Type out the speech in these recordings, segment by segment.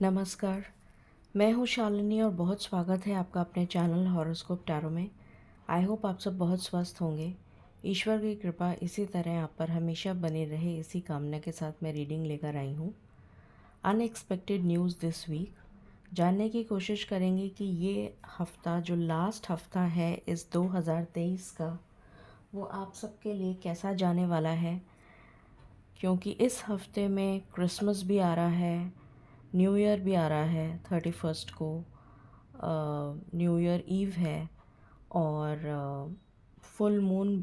नमस्कार, मैं हूँ शालिनी और बहुत स्वागत है आपका अपने चैनल हॉरोस्कोप टैरो में। आई होप आप सब बहुत स्वस्थ होंगे। ईश्वर की कृपा इसी तरह आप पर हमेशा बनी रहे, इसी कामना के साथ मैं रीडिंग लेकर आई हूँ। अनएक्सपेक्टेड न्यूज़ दिस वीक जानने की कोशिश करेंगे कि ये हफ़्ता जो लास्ट हफ़्ता है इस 2023 का, वो आप सबके लिए कैसा जाने वाला है, क्योंकि इस हफ़्ते में क्रिसमस भी आ रहा है, न्यू ईयर भी आ रहा है। 31 को न्यू ईयर ईव है और फुल मून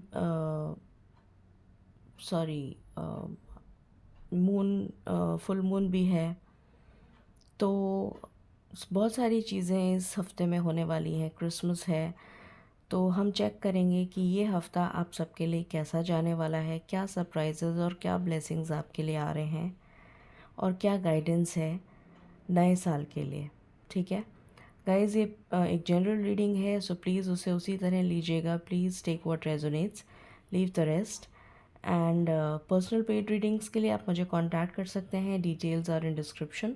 फुल मून भी है। तो बहुत सारी चीज़ें इस हफ्ते में होने वाली हैं। क्रिसमस है, तो हम चेक करेंगे कि ये हफ़्ता आप सबके लिए कैसा जाने वाला है, क्या सरप्राइजेज़ और क्या ब्लेसिंग्स आपके लिए आ रहे हैं और क्या गाइडेंस है नए साल के लिए। ठीक है गाइज़, ये एक जनरल रीडिंग है, सो प्लीज़ उसे उसी तरह लीजिएगा। Please take what resonates, leave the rest. And personal paid readings के लिए आप मुझे कांटेक्ट कर सकते हैं, details are in description.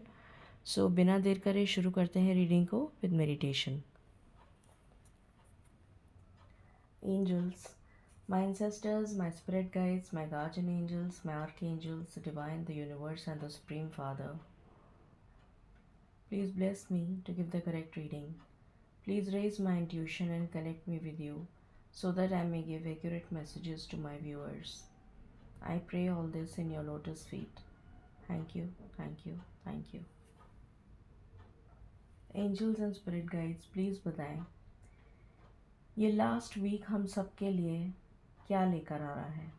So बिना देर करे शुरू करते हैं रीडिंग को with meditation. Angels, my ancestors, my spirit guides, my guardian angels, my archangels, the divine, the universe and the supreme father, please bless me to give the correct reading. Please raise my intuition and connect me with you so that I may give accurate messages to my viewers. I pray all this in your lotus feet. Thank you, thank you, thank you. Angels and spirit guides, please बताएं ये last week हम सब के लिए क्या लेकर आ रहा है।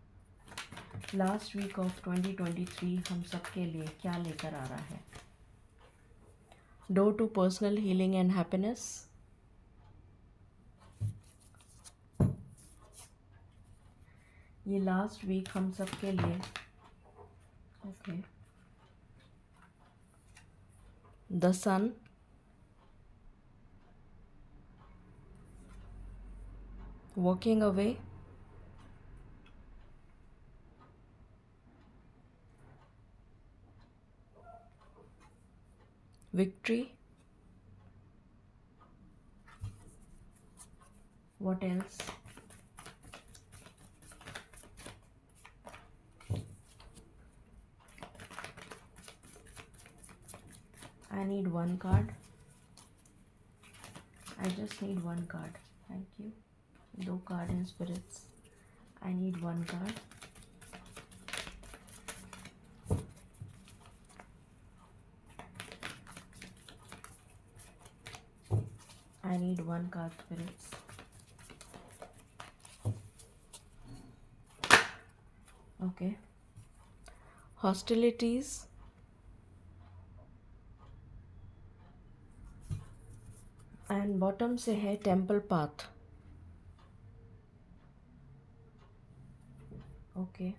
लास्ट वीक ऑफ 2023 हम सब के लिए क्या लेकर आ रहा है। Door to personal healing and happiness. ये लास्ट वीक हम सब के लिए okay the sun, walking away, victory, what else, I need one card, I just need one card, thank you. दो कार्ड हैं spirits, I need one card. I need one card spirits. Okay. Hostilities, and bottom से है temple path. Okay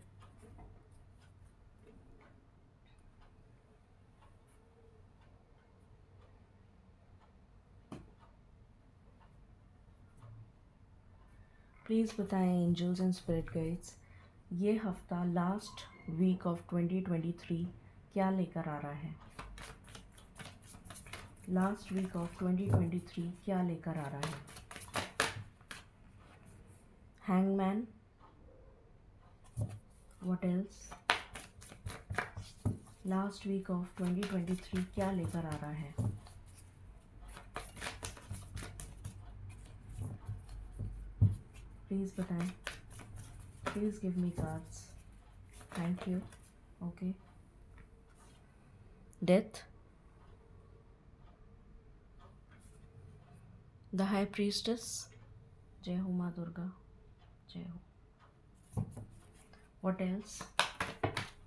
please बताएं angels and spirit guides, ये हफ्ता last week of 2023 क्या लेकर आ रहा है। लास्ट वीक ऑफ 2023 क्या लेकर आ रहा है। Hangman, what else, last week of 2023 क्या लेकर आ रहा है। प्लीज़ बताएं, please give me cards, thank you. Okay, death, the high priestess, जय हो माँ दुर्गा, जय हो। व्हाट एल्स,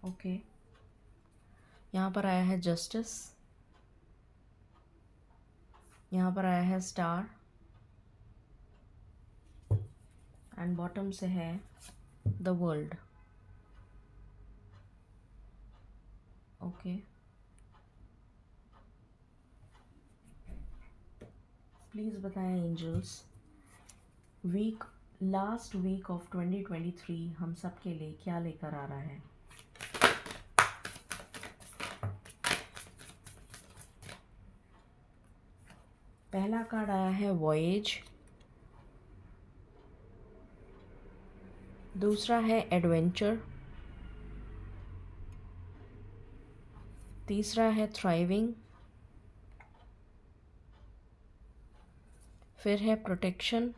ओके, यहाँ पर आया है जस्टिस, यहाँ पर आया है स्टार, एंड बॉटम से है द वर्ल्ड। ओके, प्लीज़ बताएं एंजल्स, लास्ट वीक ऑफ 2023 हम सब के लिए क्या लेकर आ रहा है। पहला कार्ड आया है वॉयेज, दूसरा है एडवेंचर, तीसरा है थ्राइविंग, फिर है प्रोटेक्शन,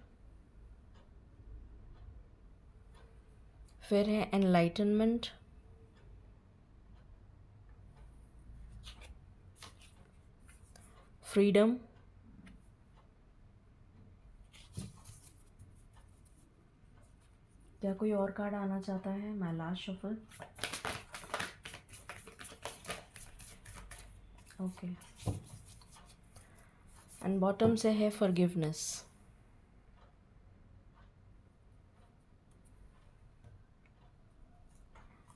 फिर है एनलाइटनमेंट, फ्रीडम, क्या कोई और कार्ड आना चाहता है? My last shuffle. Okay, and bottom से है फॉरगिवनेस।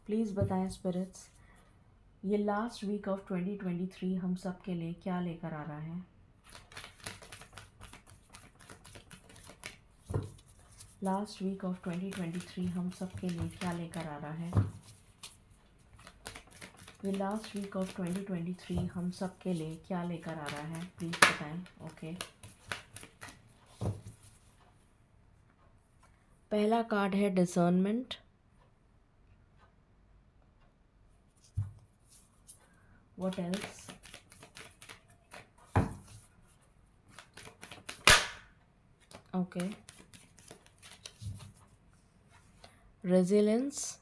प्लीज़ बताएं स्पिरिट्स, ये लास्ट वीक ऑफ 2023 हम सब के लिए क्या लेकर आ रहा है? लास्ट वीक ऑफ 2023 हम सब के लिए क्या लेकर आ रहा है? ये लास्ट वीक ऑफ 2023 हम सब के लिए क्या लेकर आ रहा है? प्लीज़ बताएं। ओके, पहला कार्ड है discernment, what else? Okay, resilience,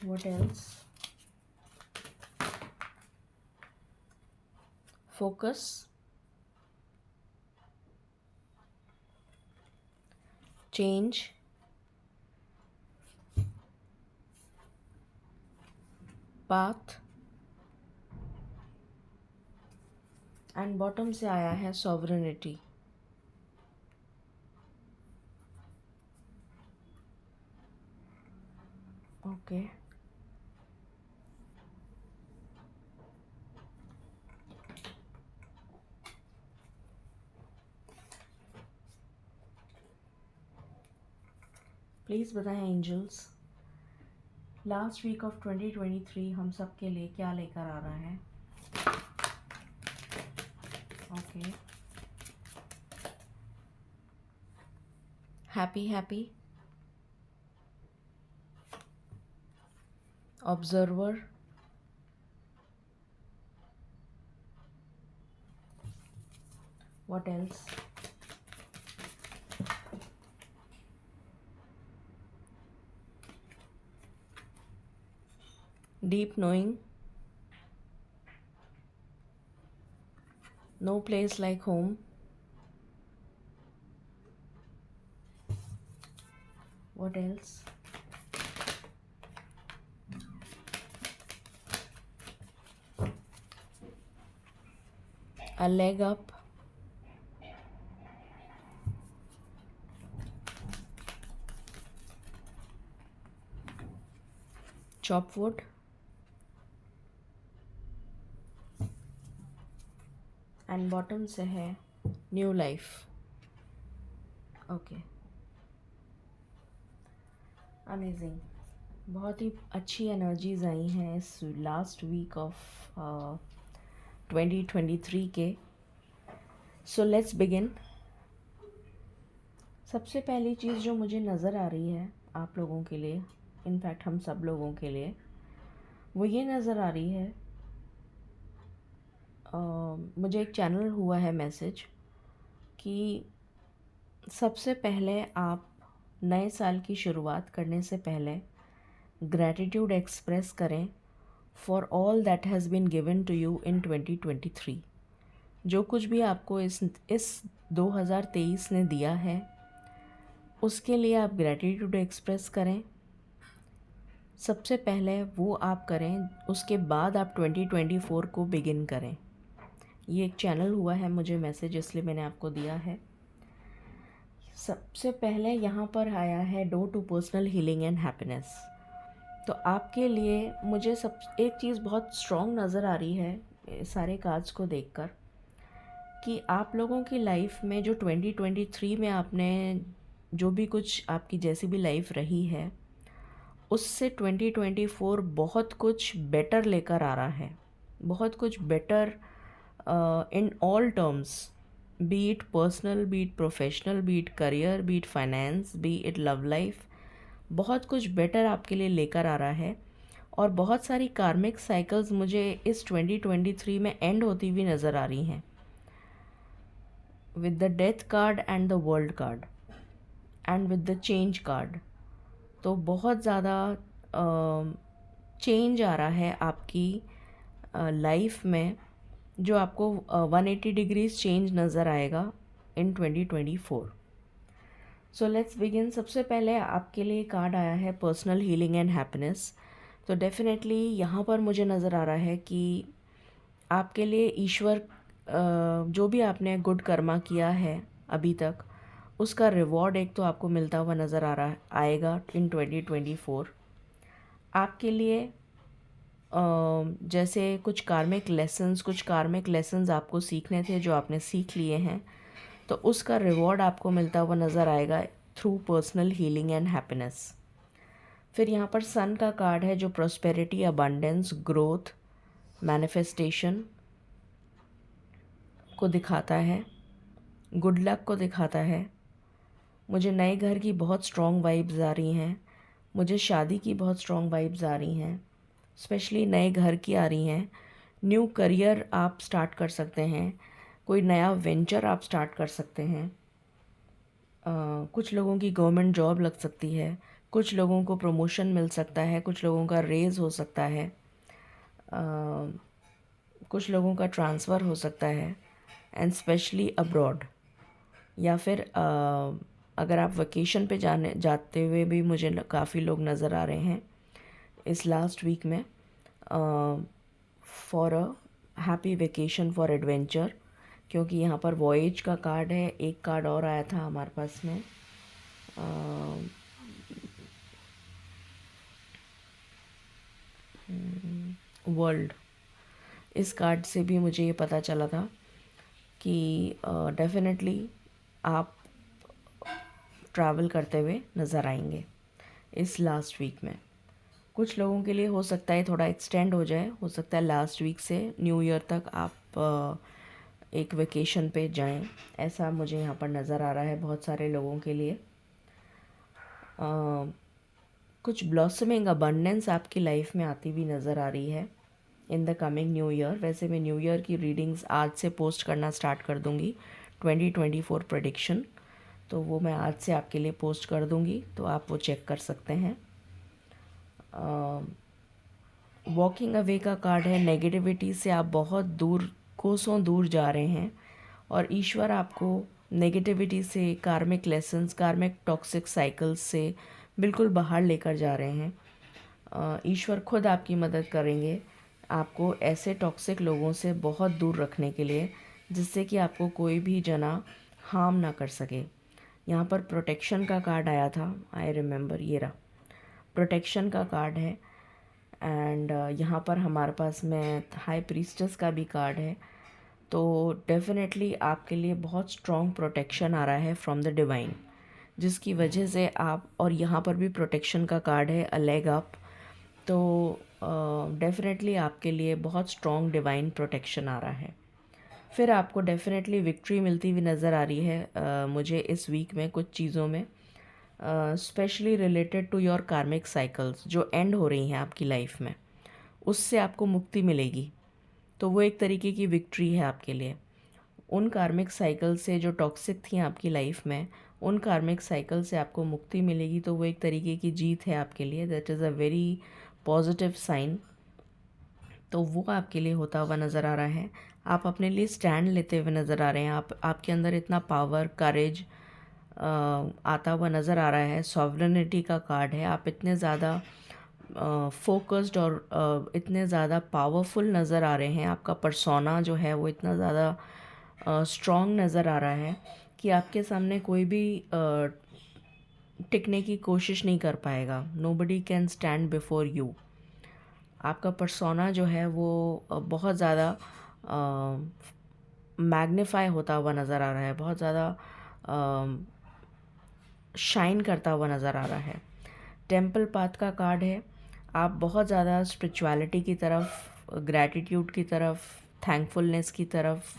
what else? Focus, change, path, and bottom से आया है सॉवरेनिटी। ओके, प्लीज़ बताएं एंजल्स, लास्ट वीक ऑफ 2023 हम सब के लिए क्या लेकर आ रहा है? Okay, happy, observer, what else? Deep knowing, no place like home, what else? a leg up, chop wood, and bottom से है न्यू लाइफ। ओके, अमेजिंग, बहुत ही अच्छी एनर्जीज आई हैं इस लास्ट वीक ऑफ 2023 के। So let's begin. सबसे पहली चीज़ जो मुझे नज़र आ रही है आप लोगों के लिए, इनफैक्ट हम सब लोगों के लिए, वो ये नज़र आ रही है, मुझे एक चैनल हुआ है मैसेज कि सबसे पहले आप नए साल की शुरुआत करने से पहले ग्रैटिट्यूड एक्सप्रेस करें for all that has been given to you in 2023। जो कुछ भी आपको इस 2023 ने दिया है उसके लिए आप ग्रैटिट्यूड एक्सप्रेस करें। सबसे पहले वो आप करें, उसके बाद आप 2024 को बिगिन करें। ये एक चैनल हुआ है मुझे मैसेज, इसलिए मैंने आपको दिया है। सबसे पहले यहाँ पर आया है door to personal healing and happiness. तो आपके लिए मुझे एक चीज़ बहुत स्ट्रॉन्ग नज़र आ रही है सारे कार्ड्स को देखकर, कि आप लोगों की लाइफ में जो 2023 में आपने जो भी कुछ आपकी जैसी भी लाइफ रही है उससे 2024 बहुत कुछ बेटर लेकर आ रहा है, बहुत कुछ better in all terms, B it personal, B it professional, B it career, B it finance, B it love life, बहुत कुछ बेटर आपके लिए लेकर आ रहा है। और बहुत सारी कार्मिक साइकिल्स मुझे इस 2023 में एंड होती हुई नज़र आ रही हैं, with the death card and the world card and with the change card. तो बहुत ज़्यादा चेंज आ रहा है आपकी लाइफ में, जो आपको 180 डिग्रीज चेंज नज़र आएगा इन 2024। So let's begin. सबसे पहले आपके लिए कार्ड आया है पर्सनल हीलिंग एंड हैप्पीनेस। तो डेफिनेटली यहाँ पर मुझे नज़र आ रहा है कि आपके लिए ईश्वर जो भी आपने गुड कर्मा किया है अभी तक, उसका रिवॉर्ड एक तो आपको मिलता हुआ नज़र आ रहा आएगा इन 2024। आपके लिए जैसे कुछ कार्मिक लेसन्स आपको सीखने थे जो आपने सीख लिए हैं, तो उसका रिवॉर्ड आपको मिलता हुआ नज़र आएगा through personal healing and happiness. फिर यहाँ पर सन का कार्ड है जो प्रॉस्पेरिटी, अबंडेंस, ग्रोथ, मैनिफेस्टेशन को दिखाता है, गुड लक को दिखाता है। मुझे नए घर की बहुत स्ट्रॉन्ग वाइब्स आ रही हैं, मुझे शादी की बहुत स्ट्रॉन्ग वाइब्स आ रही हैं, स्पेशली नए घर की आ रही हैं। न्यू करियर आप स्टार्ट कर सकते हैं, कोई नया वेंचर आप स्टार्ट कर सकते हैं। कुछ लोगों की गवर्नमेंट जॉब लग सकती है, कुछ लोगों को प्रमोशन मिल सकता है, कुछ लोगों का रेज़ हो सकता है, कुछ लोगों का ट्रांसफ़र हो सकता है, एंड स्पेशली अब्रॉड। या फिर अगर आप वेकेशन पे जाते हुए भी मुझे काफ़ी लोग नज़र आ रहे हैं इस लास्ट वीक में, for a happy vacation for adventure, क्योंकि यहाँ पर वॉयज का कार्ड है। एक कार्ड और आया था हमारे पास में, वर्ल्ड। इस कार्ड से भी मुझे ये पता चला था कि डेफिनेटली आप ट्रैवल करते हुए नज़र आएंगे इस लास्ट वीक में। कुछ लोगों के लिए हो सकता है थोड़ा एक्सटेंड हो जाए, हो सकता है लास्ट वीक से न्यू ईयर तक आप एक वेकेशन पे जाएं, ऐसा मुझे यहाँ पर नज़र आ रहा है बहुत सारे लोगों के लिए। कुछ ब्लॉसमिंग अबंडेंस आपकी लाइफ में आती हुई नज़र आ रही है in the coming new year. वैसे मैं न्यू ईयर की रीडिंग्स आज से पोस्ट करना स्टार्ट कर दूँगी, 2024 प्रेडिक्शन, तो वो मैं आज से आपके लिए पोस्ट कर दूँगी, तो आप वो चेक कर सकते हैं। वॉकिंग अवे का कार्ड है, नेगेटिविटी से आप बहुत दूर, कोसों दूर जा रहे हैं, और ईश्वर आपको नेगेटिविटी से, कार्मिक लेसन्स, कार्मिक टॉक्सिक साइकिल्स से बिल्कुल बाहर लेकर जा रहे हैं। ईश्वर खुद आपकी मदद करेंगे आपको ऐसे टॉक्सिक लोगों से बहुत दूर रखने के लिए, जिससे कि आपको कोई भी जना हार्म ना कर सके। यहाँ पर प्रोटेक्शन का कार्ड आया था, आई रिमेंबर, ये रहा प्रोटेक्शन का कार्ड है। एंड यहाँ पर हमारे पास में हाई प्रीस्टेस का भी कार्ड है। तो डेफिनेटली आपके लिए बहुत स्ट्रॉन्ग प्रोटेक्शन आ रहा है फ्रॉम द डिवाइन, जिसकी वजह से आप, और यहाँ पर भी प्रोटेक्शन का कार्ड है, अ लेग अप। तो डेफिनेटली आपके लिए बहुत स्ट्रॉन्ग डिवाइन प्रोटेक्शन आ रहा है। फिर आपको डेफिनेटली विक्ट्री मिलती हुई नज़र आ रही है मुझे इस वीक में कुछ चीज़ों में, स्पेशली रिलेटेड टू योर कार्मिक साइकिल्स जो एंड हो रही हैं आपकी लाइफ में, उससे आपको मुक्ति मिलेगी। तो वो एक तरीके की विक्ट्री है आपके लिए। उन कार्मिक साइकिल से जो टॉक्सिक थी आपकी लाइफ में, उन कार्मिक साइकिल से आपको मुक्ति मिलेगी, तो वो एक तरीके की जीत है आपके लिए। That is a very positive sign. तो वो आपके लिए होता हुआ नज़र आ रहा है। आप अपने लिए स्टैंड लेते हुए नज़र आ रहे हैं, आपके अंदर इतना पावर, करेज आता हुआ नज़र आ रहा है। सॉवरेनिटी का कार्ड है। आप इतने ज़्यादा फोकस्ड और इतने ज़्यादा पावरफुल नज़र आ रहे हैं, आपका पर्सोना जो है वो इतना ज़्यादा स्ट्रॉन्ग नज़र आ रहा है कि आपके सामने कोई भी टिकने की कोशिश नहीं कर पाएगा। Nobody can stand before you. आपका पर्सोना जो है वो बहुत ज़्यादा मैग्नीफाई होता हुआ नज़र आ रहा है, बहुत ज़्यादा शाइन करता हुआ नज़र आ रहा है। टेम्पल पाथ का कार्ड है। आप बहुत ज़्यादा स्पिरिचुअलिटी की तरफ, ग्रैटिट्यूड की तरफ, थैंकफुलनेस की तरफ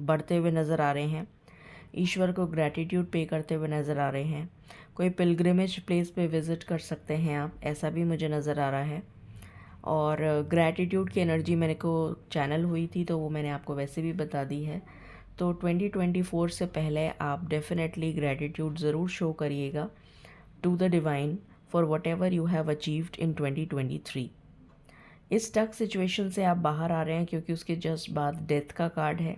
बढ़ते हुए नज़र आ रहे हैं। ईश्वर को ग्रैटिट्यूड पे करते हुए नज़र आ रहे हैं। कोई पिलग्रिमेज प्लेस पे विज़िट कर सकते हैं आप, ऐसा भी मुझे नज़र आ रहा है। और ग्रैटिट्यूड की एनर्जी मेरे को चैनल हुई थी, तो वो मैंने आपको वैसे भी बता दी है। तो 2024 से पहले आप डेफिनेटली ग्रैटिट्यूड ज़रूर शो करिएगा to the divine for whatever you have achieved in 2023। इस स्टक सिचुएशन से आप बाहर आ रहे हैं, क्योंकि उसके जस्ट बाद डेथ का कार्ड है।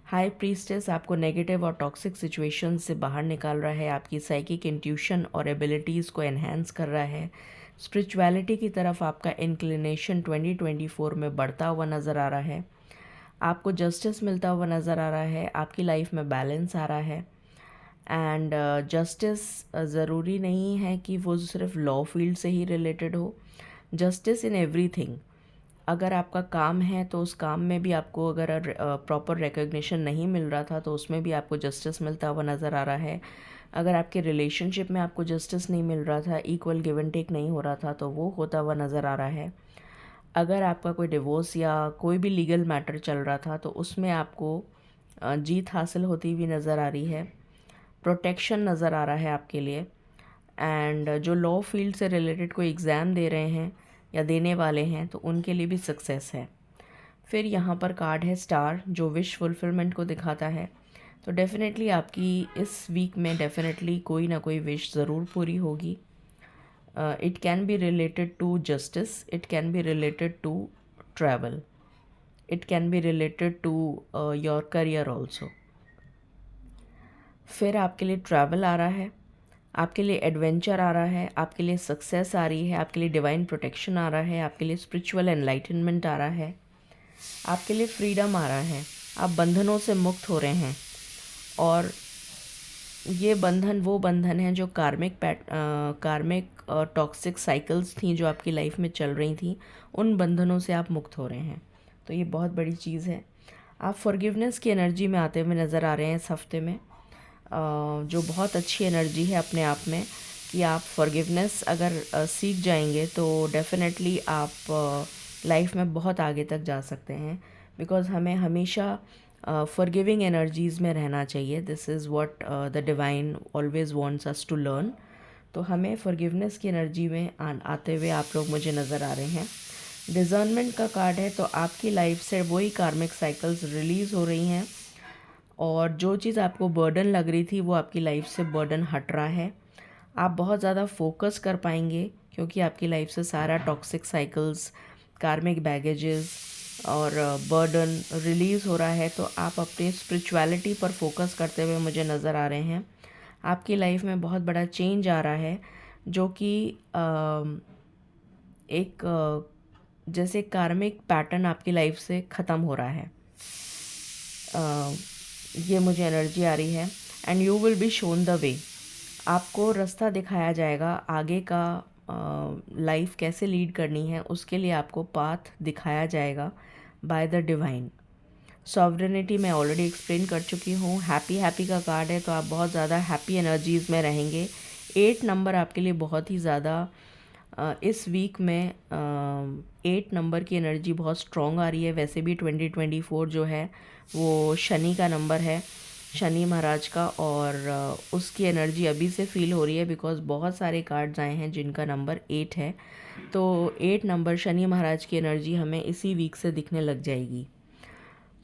हाई प्रीस्टेस आपको नेगेटिव और टॉक्सिक सिचुएशन से बाहर निकाल रहा है, आपकी साइकिक इंट्यूशन और एबिलिटीज़ को एनहेंस कर रहा है। स्पिरिचुअलिटी की तरफ आपका इंक्लिनेशन 2024 में बढ़ता हुआ नज़र आ रहा है। आपको जस्टिस मिलता हुआ नज़र आ रहा है, आपकी लाइफ में बैलेंस आ रहा है। एंड जस्टिस ज़रूरी नहीं है कि वो सिर्फ लॉ फील्ड से ही रिलेटेड हो। Justice in everything. अगर आपका काम है तो उस काम में भी आपको अगर प्रॉपर रिकग्निशन नहीं मिल रहा था तो उसमें भी आपको जस्टिस मिलता हुआ नज़र आ रहा है। अगर आपके रिलेशनशिप में आपको जस्टिस नहीं मिल रहा था, इक्वल गिव एंड टेक नहीं हो रहा था, तो वो होता हुआ नज़र आ रहा है। अगर आपका कोई डिवोर्स या कोई भी लीगल मैटर चल रहा था तो उसमें आपको जीत हासिल होती हुई नज़र आ रही है। प्रोटेक्शन नज़र आ रहा है आपके लिए। एंड जो लॉ फील्ड से रिलेटेड कोई एग्ज़ाम दे रहे हैं या देने वाले हैं तो उनके लिए भी सक्सेस है। फिर यहाँ पर कार्ड है स्टार, जो विश फुलफिलमेंट को दिखाता है। तो डेफिनेटली आपकी इस वीक में डेफिनेटली कोई ना कोई विश ज़रूर पूरी होगी। It can be related to justice, it can be related to travel, it can be related to your career also. फिर आपके लिए ट्रैवल आ रहा है, आपके लिए एडवेंचर आ रहा है, आपके लिए सक्सेस आ रही है, आपके लिए डिवाइन प्रोटेक्शन आ रहा है, आपके लिए स्पिरिचुअल एनलाइटनमेंट आ रहा है, आपके लिए फ्रीडम आ रहा है। आप बंधनों से मुक्त हो रहे हैं। और ये बंधन वो बंधन हैं जो कार्मिक टॉक्सिक साइकिल्स थी जो आपकी लाइफ में चल रही थी, उन बंधनों से आप मुक्त हो रहे हैं। तो ये बहुत बड़ी चीज़ है। आप फॉरगिवनेस की एनर्जी में आते हुए नज़र आ रहे हैं इस हफ्ते में, जो बहुत अच्छी एनर्जी है अपने आप में कि आप फॉरगिवनेस अगर सीख जाएंगे तो डेफिनेटली आप लाइफ में बहुत आगे तक जा सकते हैं। बिकॉज़ हमें हमेशा फॉरगिविंग एनर्जीज़ में रहना चाहिए। This is what the divine always wants us to learn. तो हमें फॉरगिवनेस की एनर्जी में आते हुए आप लोग मुझे नज़र आ रहे हैं। डिज़र्नमेंट का कार्ड है, तो आपकी लाइफ से वही कार्मिक साइकिल्स रिलीज़ हो रही हैं और जो चीज़ आपको बर्डन लग रही थी वो आपकी लाइफ से बर्डन हट रहा है। आप बहुत ज़्यादा फोकस कर पाएंगे क्योंकि आपकी लाइफ से सारा टॉक्सिक साइकिल्स, कार्मिक बैगेजेस और बर्डन रिलीज़ हो रहा है। तो आप अपनी स्पिरिचुअलिटी पर फोकस करते हुए मुझे नज़र आ रहे हैं। आपकी लाइफ में बहुत बड़ा चेंज आ रहा है, जो कि एक जैसे कार्मिक पैटर्न आपकी लाइफ से ख़त्म हो रहा है। ये मुझे एनर्जी आ रही है। And you will be shown the way. आपको रास्ता दिखाया जाएगा आगे का, लाइफ कैसे लीड करनी है उसके लिए आपको पाथ दिखाया जाएगा बाय द डिवाइन। सॉवरेनिटी मैं ऑलरेडी एक्सप्लेन कर चुकी हूँ। हैप्पी का कार्ड है, तो आप बहुत ज़्यादा हैप्पी एनर्जीज़ में रहेंगे। 8 नंबर आपके लिए बहुत ही ज़्यादा इस वीक में 8 नंबर की एनर्जी बहुत स्ट्रॉन्ग आ रही है। वैसे भी 2024 जो है वो शनि का नंबर है, शनि महाराज का, और उसकी एनर्जी अभी से फील हो रही है बिकॉज़ बहुत सारे कार्ड्स आए हैं जिनका नंबर 8 है। तो 8 नंबर शनि महाराज की एनर्जी हमें इसी वीक से दिखने लग जाएगी।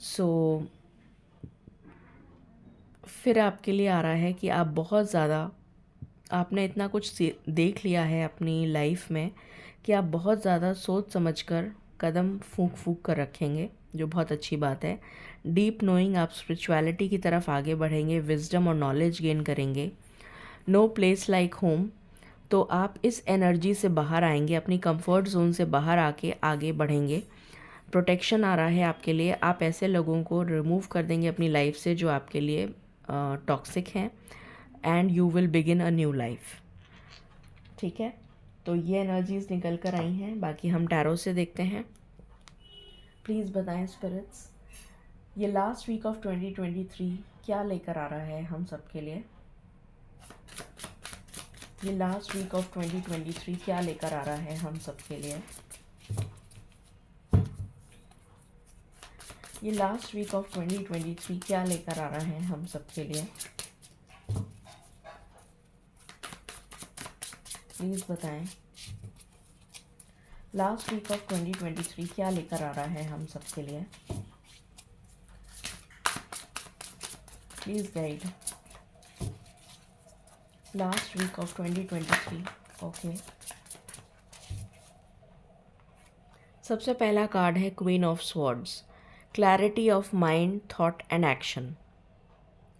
सो फिर आपके लिए आ रहा है कि आप बहुत ज़्यादा, आपने इतना कुछ देख लिया है अपनी लाइफ में कि आप बहुत ज़्यादा सोच समझकर कदम फूंक कर रखेंगे, जो बहुत अच्छी बात है। डीप नोइंग, आप स्पिरिचुअलिटी की तरफ आगे बढ़ेंगे, विजडम और नॉलेज गेन करेंगे। नो प्लेस लाइक होम, तो आप इस एनर्जी से बाहर आएंगे, अपनी कंफर्ट जोन से बाहर आके आगे बढ़ेंगे। प्रोटेक्शन आ रहा है आपके लिए। आप ऐसे लोगों को रिमूव कर देंगे अपनी लाइफ से जो आपके लिए टॉक्सिक हैं, and you will begin a new life. ठीक है, तो ये एनर्जीज निकल कर आई हैं। बाकी हम टैरो से देखते हैं। प्लीज़ बताएं स्पिरिट्स, ये लास्ट वीक ऑफ 2023 क्या लेकर आ रहा है हम सब के लिए। ये लास्ट वीक ऑफ 2023 क्या लेकर आ रहा है हम सब के लिए। ये लास्ट वीक ऑफ 2023 क्या लेकर आ रहा है हम सब के लिए, प्लीज़ बताएं। लास्ट वीक ऑफ 2023 क्या लेकर आ रहा है हम सब के लिए, please guide. Last week of 2023, okay. सबसे पहला कार्ड है queen of swords, clarity of mind, thought and action.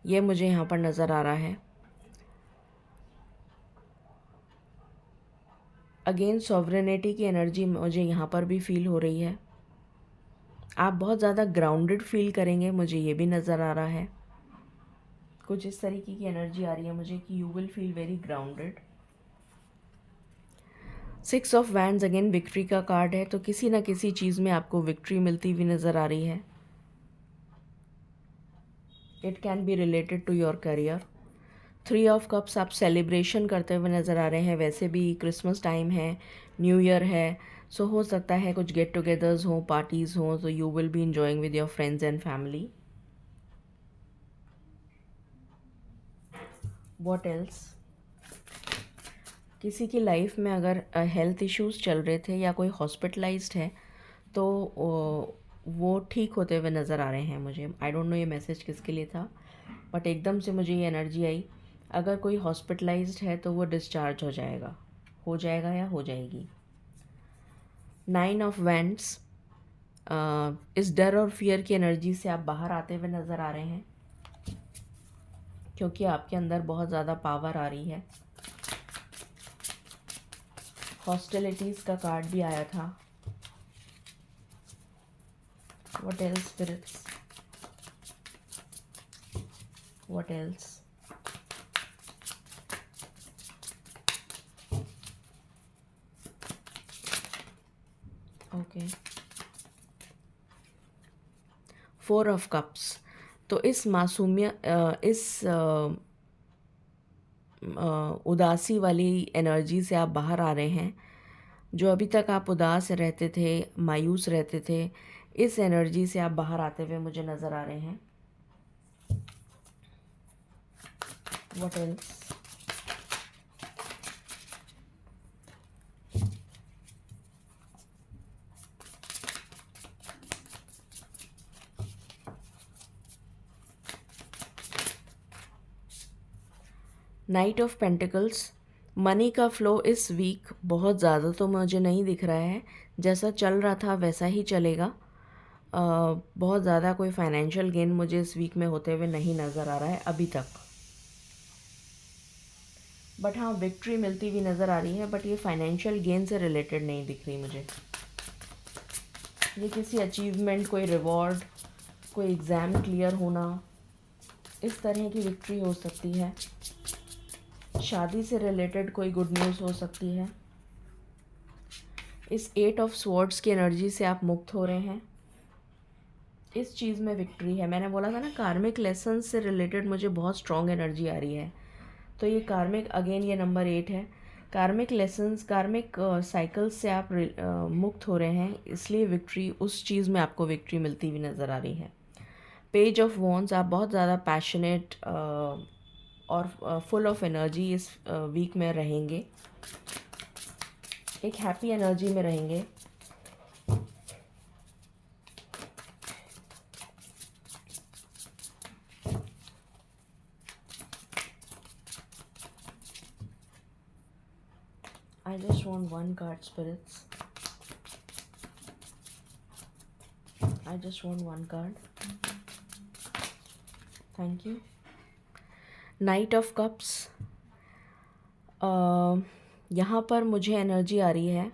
ये मुझे यहाँ पर नज़र आ रहा है। अगेन सॉवरेनिटी की एनर्जी मुझे यहाँ पर भी फील हो रही है। आप बहुत ज़्यादा ग्राउंडेड फील करेंगे, मुझे ये भी नज़र आ रहा है। कुछ इस तरीके की एनर्जी आ रही है मुझे कि you will feel very grounded. 6 of wands again victory का कार्ड है, तो किसी ना किसी चीज़ में आपको विक्ट्री मिलती हुई नज़र आ रही है। It can be related to your career. 3 of cups, आप सेलिब्रेशन करते हुए नज़र आ रहे हैं। वैसे भी क्रिसमस टाइम है, न्यू ईयर है, सो हो सकता है कुछ गेट टुगेदर्स हों, पार्टीज़ हों, तो you will be enjoying with your friends and family. What else, किसी की लाइफ में अगर हेल्थ इश्यूज़ चल रहे थे या कोई हॉस्पिटलाइज्ड है तो वो ठीक होते हुए नज़र आ रहे हैं मुझे। आई डोंट नो ये मैसेज किसके लिए था, बट एकदम से मुझे ये एनर्जी आई। अगर कोई हॉस्पिटलाइज्ड है तो वो डिस्चार्ज हो जाएगा या हो जाएगी। 9 ऑफ वैंड्स, इस डर और फियर की एनर्जी से आप बाहर आते हुए नज़र आ रहे हैं, क्योंकि आपके अंदर बहुत ज़्यादा पावर आ रही है। हॉस्टिलिटीज़ का कार्ड भी आया था। What else, spirits? What else? Okay. 4 of cups, तो इस उदासी वाली एनर्जी से आप बाहर आ रहे हैं। जो अभी तक आप उदास रहते थे, मायूस रहते थे, इस एनर्जी से आप बाहर आते हुए मुझे नज़र आ रहे हैं। What else? Night of pentacles, money का फ्लो इस वीक बहुत ज़्यादा तो मुझे नहीं दिख रहा है। जैसा चल रहा था वैसा ही चलेगा। बहुत ज़्यादा कोई फाइनेंशियल गेन मुझे इस वीक में होते हुए नहीं नज़र आ रहा है अभी तक। बट हाँ, विक्ट्री मिलती हुई नज़र आ रही है, बट ये फाइनेंशियल गेन से रिलेटेड नहीं दिख रही मुझे। ये किसी अचीवमेंट, कोई रिवॉर्ड, कोई एग्ज़ाम क्लियर होना, इस तरह की विक्ट्री हो सकती है। शादी से रिलेटेड कोई गुड न्यूज़ हो सकती है। इस 8 ऑफ स्वॉर्ड्स की एनर्जी से आप मुक्त हो रहे हैं। इस चीज़ में विक्ट्री है। मैंने बोला था ना, कार्मिक लेसन से रिलेटेड मुझे बहुत स्ट्रॉन्ग एनर्जी आ रही है। तो ये कार्मिक, अगेन ये नंबर 8 है। कार्मिक लेसन्स, कार्मिक साइकिल्स से आप मुक्त हो रहे हैं, इसलिए विक्ट्री, उस चीज़ में आपको विक्ट्री मिलती हुई नज़र आ रही है। पेज ऑफ वॉन्ड्स, आप बहुत ज़्यादा पैशनेट और फुल ऑफ एनर्जी इस वीक में रहेंगे। एक हैप्पी एनर्जी में रहेंगे। I just want one card, spirits. I just want one card. Thank you. Knight of Cups. यहाँ पर मुझे एनर्जी आ रही है,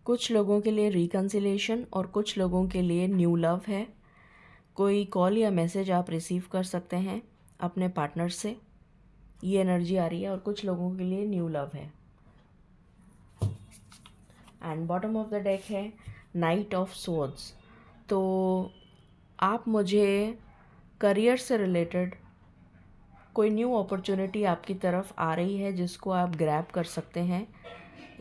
कुछ लोगों के लिए रिकन्सिलेशन और कुछ लोगों के लिए न्यू लव है। कोई कॉल या मैसेज आप रिसीव कर सकते हैं अपने पार्टनर से, ये एनर्जी आ रही है, और कुछ लोगों के लिए न्यू लव है। And bottom of the deck है नाइट ऑफ स्वॉर्ड्स। तो आप मुझे करियर से रिलेटेड कोई न्यू अपॉर्चुनिटी आपकी तरफ आ रही है जिसको आप ग्रैब कर सकते हैं,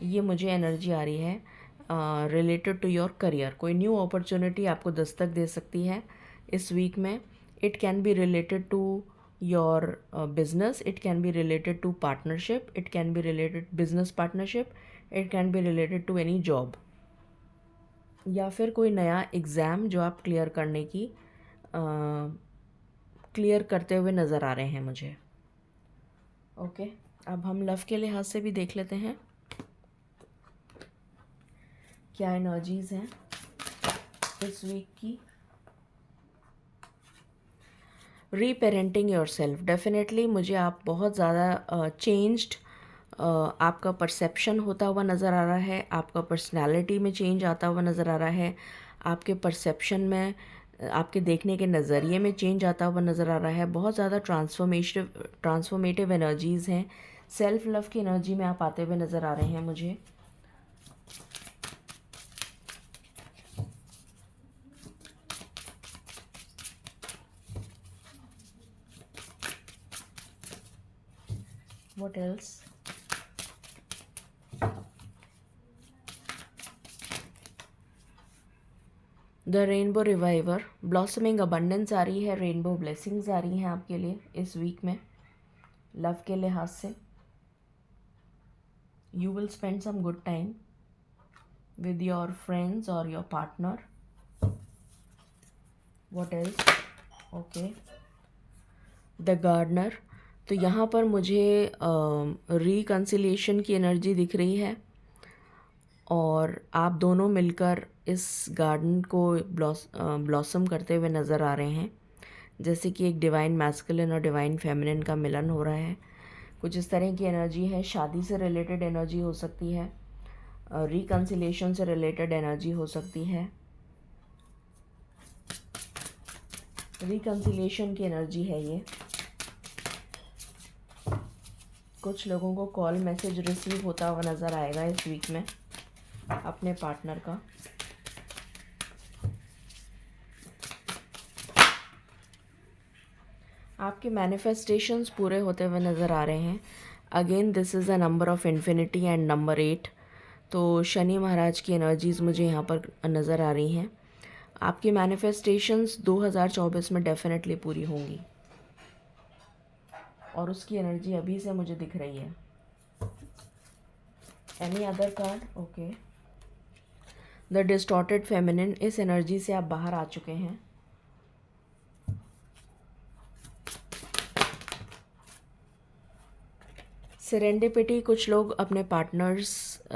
ये मुझे एनर्जी आ रही है रिलेटेड टू योर करियर। कोई न्यू अपॉर्चुनिटी आपको दस्तक दे सकती है इस वीक में। It can be related to your business, it can be related to partnership, it can be related business partnership, it can be related to any job, या फिर कोई नया एग्ज़ाम जो आप क्लियर करने की क्लियर करते हुए नज़र आ रहे हैं मुझे। ओके, अब हम लव के लिहाज से भी देख लेते हैं क्या एनर्जीज़ हैं इस वीक की। रीपेरेंटिंग योर सेल्फ, डेफिनेटली मुझे आप बहुत ज़्यादा चेंज्ड आपका परसेप्शन होता हुआ नज़र आ रहा है, आपका पर्सनालिटी में चेंज आता हुआ नज़र आ रहा है, आपके परसेप्शन में, आपके देखने के नज़रिए में चेंज आता हुआ नज़र आ रहा है। बहुत ज़्यादा ट्रांसफॉर्मेटिव एनर्जीज़ हैं, सेल्फ लव की एनर्जी में आप आते हुए नज़र आ रहे हैं मुझे। What else? The rainbow reviver, blossoming abundance आ रही है, रेनबो ब्लेसिंग्स आ रही हैं आपके लिए इस वीक में लव के लिहाज से। You will spend some good time with your friends और your partner. What else? Okay, the gardener, तो यहाँ पर मुझे रिकन्सिलिएशन की एनर्जी दिख रही है और आप दोनों मिलकर इस गार्डन को ब्लॉसम करते हुए नज़र आ रहे हैं, जैसे कि एक डिवाइन मैस्कुलिन और डिवाइन फेमिनिन का मिलन हो रहा है। कुछ इस तरह की एनर्जी है। शादी से रिलेटेड एनर्जी हो सकती है, रिकन्सिलिएशन से रिलेटेड एनर्जी हो सकती है। रिकन्सिलिएशन की एनर्जी है ये। कुछ लोगों को कॉल मैसेज रिसीव होता हुआ नज़र आएगा इस वीक में अपने पार्टनर का। आपके मैनिफेस्टेशंस पूरे होते हुए नज़र आ रहे हैं। Again this is a number of infinity and number 8, तो शनि महाराज की एनर्जीज़ मुझे यहाँ पर नज़र आ रही हैं। आपकी मैनिफेस्टेशंस 2024 में डेफिनेटली पूरी होंगी और उसकी एनर्जी अभी से मुझे दिख रही है। Any other card? Okay, the distorted feminine, इस एनर्जी से आप बाहर आ चुके हैं। सेरेंडिपिटी, कुछ लोग अपने पार्टनर्स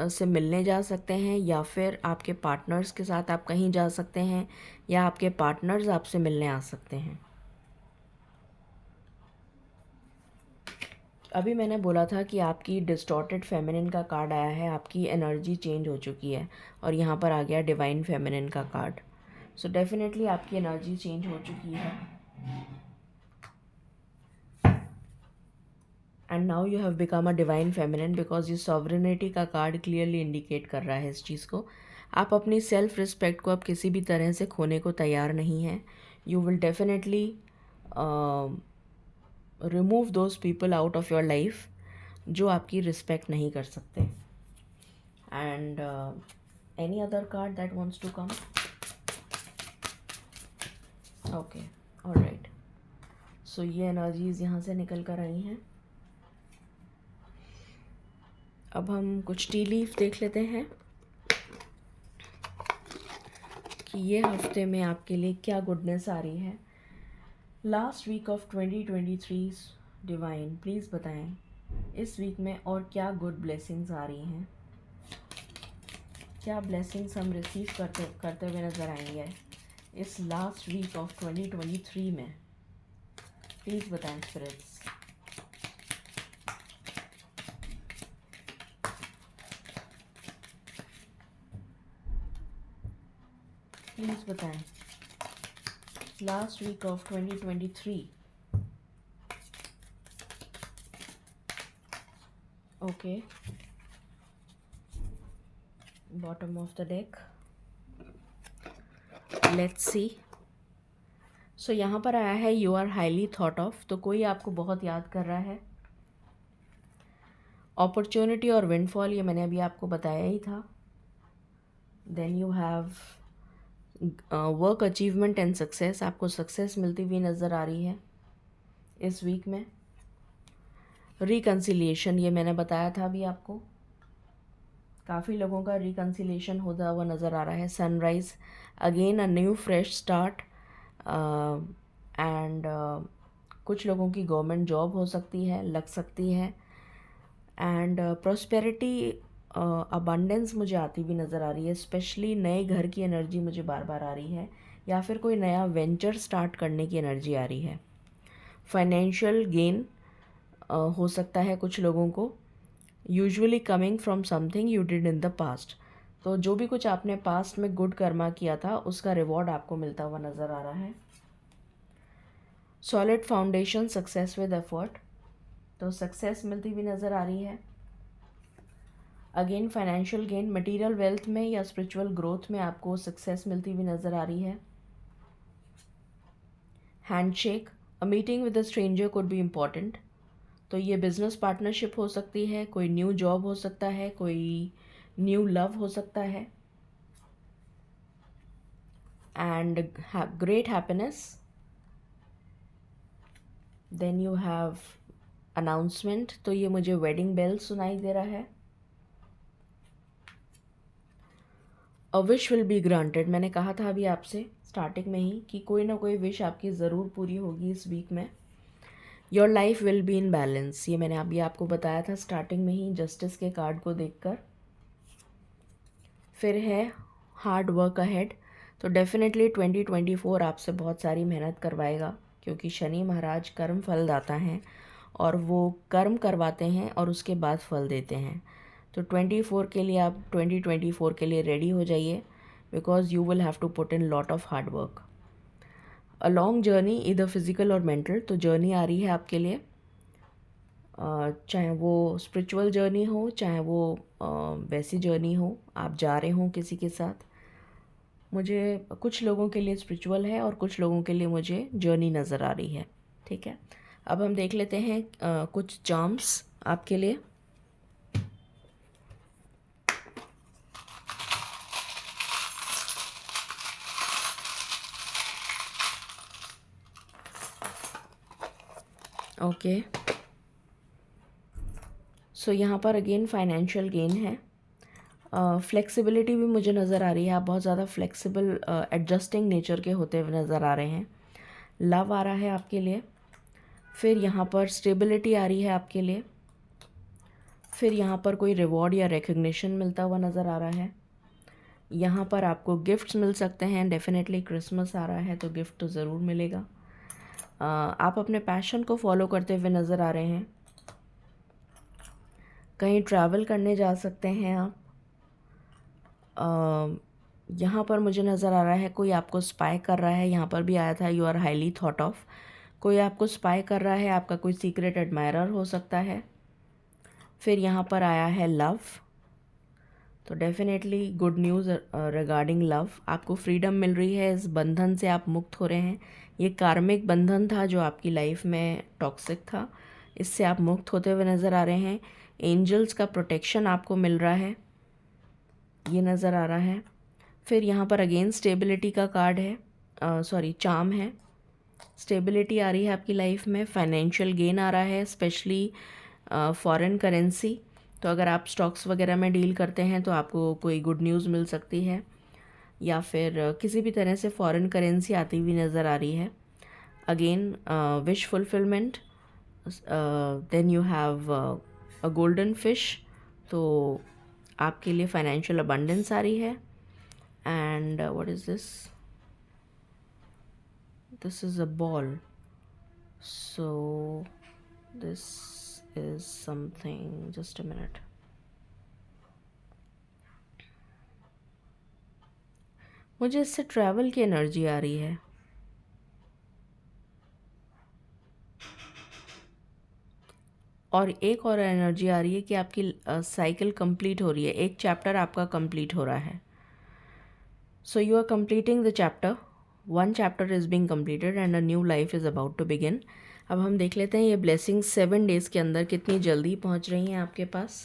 से मिलने जा सकते हैं, या फिर आपके पार्टनर्स के साथ आप कहीं जा सकते हैं, या आपके पार्टनर्स आपसे मिलने आ सकते हैं। अभी मैंने बोला था कि आपकी डिस्टॉर्टेड फेमिनिन का कार्ड आया है, आपकी एनर्जी चेंज हो चुकी है और यहाँ पर आ गया डिवाइन फेमिनिन का कार्ड। सो डेफिनेटली आपकी एनर्जी चेंज हो चुकी है and now you have become a divine feminine, because ये सॉवरेनिटी का कार्ड क्लियरली इंडिकेट कर रहा है इस चीज़ को। आप अपनी सेल्फ रिस्पेक्ट को अब किसी भी तरह से खोने को तैयार नहीं हैं। You will definitely remove those people out of your life जो आपकी रिस्पेक्ट नहीं कर सकते। And any other card that wants to come? Okay, alright, so ये एनर्जीज यहाँ से निकल कर आई हैं। अब हम कुछ टी लीफ देख लेते हैं कि ये हफ्ते में आपके लिए क्या गुडनेस आ रही है। Last week of 2023 divine, please बताएं इस वीक में और क्या गुड ब्लेसिंग्स आ रही हैं, क्या ब्लेसिंग्स हम रिसीव करते हुए नज़र आएंगे इस लास्ट वीक ऑफ 2023 में। प्लीज़ बताएं स्पिरिट्स। प्लीज़ बताएं last week of 2023। Okay, bottom of the deck, let's see. So यहाँ पर आया है you are highly thought of, तो कोई आपको बहुत याद कर रहा है। अपॉर्चुनिटी और विंडफॉल, ये मैंने अभी आपको बताया ही था। Then you have work achievement and success, आपको सक्सेस मिलती हुई नज़र आ रही है इस वीक में। रिकन्सिलिएशन, ये मैंने बताया था अभी आपको, काफ़ी लोगों का रिकन्सिलिएशन होता हुआ नज़र आ रहा है। Sunrise, again a new fresh start, and कुछ लोगों की गवर्नमेंट जॉब हो सकती है, लग सकती है। एंड प्रॉस्पेरिटी, अबंडेंस मुझे आती हुई नज़र आ रही है। स्पेशली नए घर की एनर्जी मुझे बार बार आ रही है, या फिर कोई नया वेंचर स्टार्ट करने की एनर्जी आ रही है। फाइनेंशियल गेन हो सकता है कुछ लोगों को, usually coming from something you did in the past. तो जो भी कुछ आपने पास्ट में गुड कर्मा किया था उसका रिवॉर्ड आपको मिलता हुआ नज़र आ रहा है। Solid foundation, success with effort, तो सक्सेस मिलती हुई नज़र आ रही है। Again financial gain, material wealth में या स्पिरिचुअल ग्रोथ में आपको सक्सेस मिलती हुई नज़र आ रही है। Handshake, a meeting with a stranger could be important, तो ये बिजनेस पार्टनरशिप हो सकती है, कोई न्यू जॉब हो सकता है, कोई न्यू लव हो सकता है। And great happiness. Then you have announcement, तो ये मुझे वेडिंग बेल सुनाई दे रहा है। A wish will be granted, मैंने कहा था अभी आपसे स्टार्टिंग में ही कि कोई ना कोई विश आपकी ज़रूर पूरी होगी इस वीक में। Your life will be in balance, ये मैंने अभी आपको बताया था स्टार्टिंग में ही जस्टिस के कार्ड को देखकर। फिर है हार्ड वर्क अहेड, तो डेफिनेटली 2024 आपसे बहुत सारी मेहनत करवाएगा, क्योंकि शनि महाराज कर्म फलदाता हैं और वो कर्म करवाते हैं और उसके बाद फल देते हैं। तो 24 के लिए आप 2024 के लिए रेडी हो जाइए, because you will have to put in lot of hard work. A long journey, इधर फिजिकल और मेंटल, तो जर्नी आ रही है आपके लिए, चाहे वो स्पिरिचुअल जर्नी हो, चाहे वो वैसी जर्नी हो, आप जा रहे हो किसी के साथ। मुझे कुछ लोगों के लिए स्पिरिचुअल है और कुछ लोगों के लिए मुझे जर्नी नज़र आ रही है। ठीक है, अब हम देख लेते हैं कुछ चार्म्स आपके लिए। ओके, सो यहाँ पर अगेन फाइनेंशियल गेन है। फ्लेक्सिबिलिटी भी मुझे नज़र आ रही है, आप बहुत ज़्यादा फ्लेक्सिबल एडजस्टिंग नेचर के होते हुए नज़र आ रहे हैं। लव आ रहा है आपके लिए। फिर यहाँ पर स्टेबिलिटी आ रही है आपके लिए। फिर यहाँ पर कोई रिवॉर्ड या रिकग्निशन मिलता हुआ नज़र आ रहा है। यहाँ पर आपको गिफ्ट्स मिल सकते हैं, डेफिनेटली क्रिसमस आ रहा है तो गिफ्ट तो ज़रूर मिलेगा। आप अपने पैशन को फॉलो करते हुए नज़र आ रहे हैं। कहीं ट्रैवल करने जा सकते हैं आप। यहाँ पर मुझे नज़र आ रहा है कोई आपको स्पाई कर रहा है, यहाँ पर भी आया था you are highly thought of, कोई आपको स्पाई कर रहा है, आपका कोई सीक्रेट एडमायरर हो सकता है। फिर यहाँ पर आया है लव, तो definitely good news regarding love, आपको फ्रीडम मिल रही है, इस बंधन से आप मुक्त हो रहे हैं। ये कार्मिक बंधन था जो आपकी लाइफ में टॉक्सिक था, इससे आप मुक्त होते हुए नज़र आ रहे हैं। एंजल्स का प्रोटेक्शन आपको मिल रहा है, ये नज़र आ रहा है। फिर यहाँ पर अगेन स्टेबिलिटी का कार्ड है, चार्म है। स्टेबिलिटी आ रही है आपकी लाइफ में। फाइनेंशियल गेन आ रहा है, स्पेशली फॉरेन करेंसी, तो अगर आप स्टॉक्स वगैरह में डील करते हैं तो आपको कोई गुड न्यूज़ मिल सकती है, या फिर किसी भी तरह से फॉरेन करेंसी आती हुई नज़र आ रही है। Again wish fulfilment, then you have a golden fish, तो आपके लिए फाइनेंशियल अबंडेंस आ रही है। And what is this, this is a ball, so this is something, just a minute, मुझे इससे ट्रैवल की एनर्जी आ रही है। और एक और एनर्जी आ रही है कि आपकी साइकिल कंप्लीट हो रही है, एक चैप्टर आपका कंप्लीट हो रहा है। So you are completing the chapter one chapter is being completed and a new life is about to begin. अब हम देख लेते हैं ये ब्लेसिंग्स 7 डेज़ के अंदर कितनी जल्दी पहुंच रही हैं आपके पास।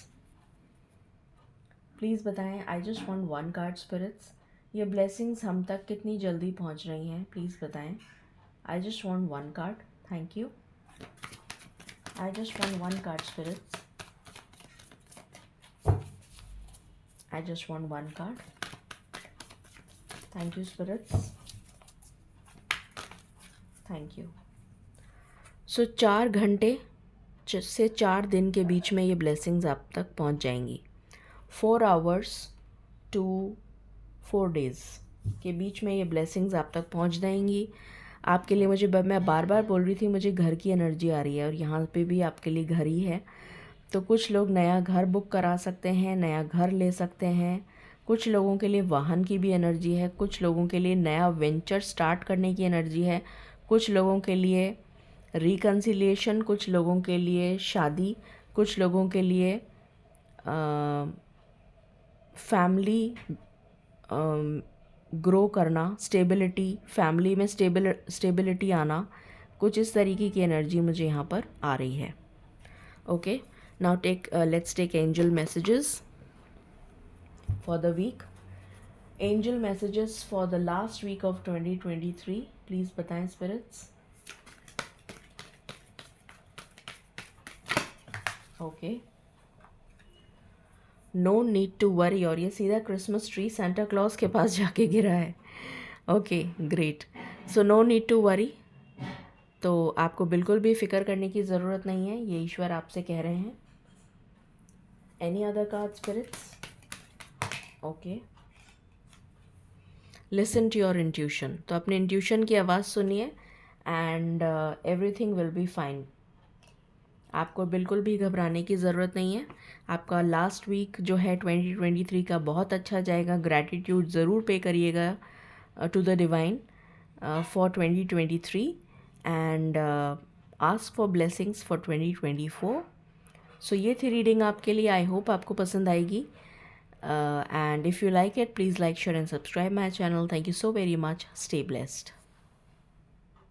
प्लीज़ बताएं। I just want one card spirits, ये ब्लेसिंग्स हम तक कितनी जल्दी पहुंच रही हैं, प्लीज़ बताएं। I just want one card, thank you. I just want one card spirits, I just want one card, thank you spirits, thank you. So 4 घंटे से 4 दिन के बीच में ये ब्लेसिंग्स आप तक पहुंच जाएंगी। 4 आवर्स टू 4 डेज़ के बीच में ये ब्लेसिंग्स आप तक पहुंच जाएंगी। आपके लिए मैं बार बार बोल रही थी मुझे घर की एनर्जी आ रही है, और यहाँ पे भी आपके लिए घर ही है। तो कुछ लोग नया घर बुक करा सकते हैं, नया घर ले सकते हैं। कुछ लोगों के लिए वाहन की भी एनर्जी है, कुछ लोगों के लिए नया वेंचर स्टार्ट करने की एनर्जी है, कुछ लोगों के लिए रिकन्सिलिएशन, कुछ लोगों के लिए शादी, कुछ लोगों के लिए फैमिली ग्रो करना, स्टेबिलिटी, फैमिली में स्टेबिलिटी आना, कुछ इस तरीके की एनर्जी मुझे यहाँ पर आ रही है। Okay, now let's take angel messages for the week. Angel messages for the last week of 2023, please बताएं spirits. Okay, no need to worry, और ये सीधा क्रिसमस ट्री सेंटा क्लॉज के पास जाके गिरा है। Okay, great. So no need to worry, तो आपको बिल्कुल भी फिक्र करने की ज़रूरत नहीं है, ये ईश्वर आपसे कह रहे हैं। Any other card spirits? Okay, listen to your intuition, तो अपने इंट्यूशन की आवाज़ सुनिए and everything will be fine. आपको बिल्कुल भी घबराने की ज़रूरत नहीं है। आपका लास्ट वीक जो है 2023 का बहुत अच्छा जाएगा। ग्रैटिट्यूड ज़रूर पे करिएगा to the divine for 2023 and ask for blessings for 2024। So ये थी रीडिंग आपके लिए। आई होप आपको पसंद आएगी and if you like it, please like, share and subscribe my channel. Thank you so very much. Stay blessed.